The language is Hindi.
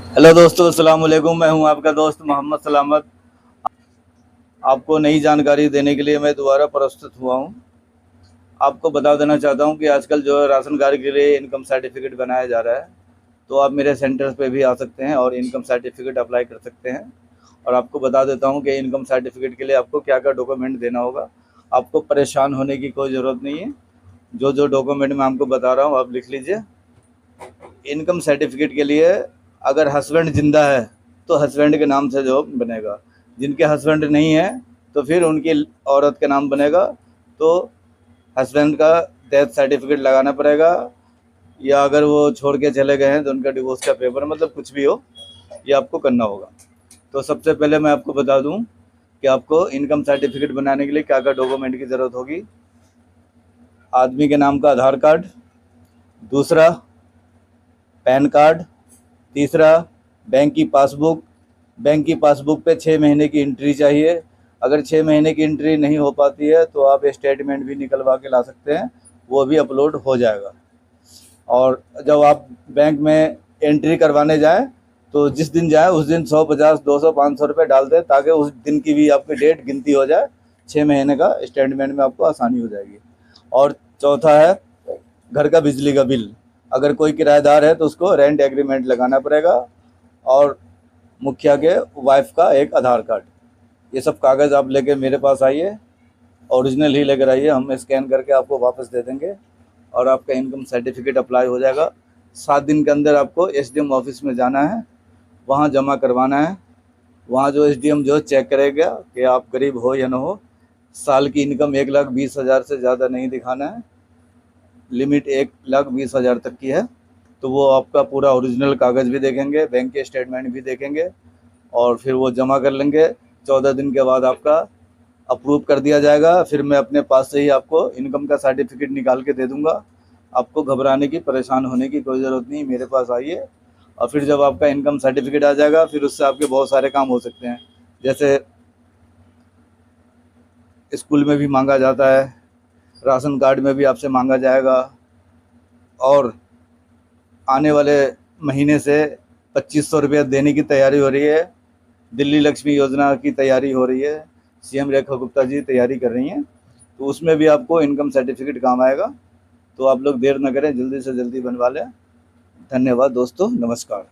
हेलो दोस्तों, अस्सलाम वालेकुम। मैं हूं आपका दोस्त मोहम्मद सलामत। आपको नई जानकारी देने के लिए मैं दोबारा प्रस्तुत हुआ हूं। आपको बता देना चाहता हूं कि आजकल जो है राशन कार्ड के लिए इनकम सर्टिफिकेट बनाया जा रहा है। तो आप मेरे सेंटर पे भी आ सकते हैं और इनकम सर्टिफिकेट अप्लाई कर सकते हैं। और आपको बता देता हूं कि इनकम सर्टिफिकेट के लिए आपको क्या-क्या डॉक्यूमेंट देना होगा। आपको परेशान होने की कोई ज़रूरत नहीं है। जो डॉक्यूमेंट मैं आपको बता रहा हूँ आप लिख लीजिए। इनकम सर्टिफिकेट के लिए अगर हस्बैंड ज़िंदा है तो हस्बैंड के नाम से जॉब बनेगा। जिनके हस्बैंड नहीं है तो फिर उनकी औरत के नाम बनेगा। तो हस्बैंड का डेथ सर्टिफिकेट लगाना पड़ेगा, या अगर वो छोड़ के चले गए हैं तो उनका डिवोर्स का पेपर, मतलब कुछ भी हो, ये आपको करना होगा। तो सबसे पहले मैं आपको बता दूं कि आपको इनकम सर्टिफिकेट बनाने के लिए क्या क्या डॉक्यूमेंट की ज़रूरत होगी। आदमी के नाम का आधार कार्ड, दूसरा पैन कार्ड, तीसरा बैंक की पासबुक। बैंक की पासबुक पे 6 महीने की एंट्री चाहिए। अगर 6 महीने की एंट्री नहीं हो पाती है तो आप स्टेटमेंट भी निकलवा के ला सकते हैं, वो भी अपलोड हो जाएगा। और जब आप बैंक में एंट्री करवाने जाएँ तो जिस दिन जाएँ उस दिन 150, 200, 500 रुपये डाल दें, ताकि उस दिन की भी आपकी डेट गिनती हो जाए। 6 महीने का स्टेटमेंट में आपको आसानी हो जाएगी। और चौथा है घर का बिजली का बिल। अगर कोई किराएदार है तो उसको रेंट एग्रीमेंट लगाना पड़ेगा। और मुखिया के वाइफ का एक आधार कार्ड। ये सब कागज़ आप लेके मेरे पास आइए, ओरिजिनल ही लेकर आइए, हम स्कैन करके आपको वापस दे देंगे और आपका इनकम सर्टिफिकेट अप्लाई हो जाएगा। 7 दिन के अंदर आपको एसडीएम ऑफिस में जाना है, वहाँ जमा करवाना है। वहाँ जो एसडीएम जो चेक करेगा कि आप गरीब हो या ना हो। साल की इनकम 1,20,000 से ज़्यादा नहीं दिखाना है, लिमिट 1,20,000 तक की है। तो वो आपका पूरा ओरिजिनल कागज़ भी देखेंगे, बैंक के स्टेटमेंट भी देखेंगे और फिर वो जमा कर लेंगे। 14 दिन के बाद आपका अप्रूव कर दिया जाएगा। फिर मैं अपने पास से ही आपको इनकम का सर्टिफिकेट निकाल के दे दूँगा। आपको घबराने की, परेशान होने की कोई ज़रूरत नहीं, मेरे पास आइए। और फिर जब आपका इनकम सर्टिफिकेट आ जाएगा फिर उससे आपके बहुत सारे काम हो सकते हैं। जैसे स्कूल में भी मांगा जाता है, राशन कार्ड में भी आपसे मांगा जाएगा। और आने वाले महीने से 2500 रुपये देने की तैयारी हो रही है। दिल्ली लक्ष्मी योजना की तैयारी हो रही है, सीएम रेखा गुप्ता जी तैयारी कर रही हैं, तो उसमें भी आपको इनकम सर्टिफिकेट काम आएगा। तो आप लोग देर न करें, जल्दी से जल्दी बनवा लें। धन्यवाद दोस्तों, नमस्कार।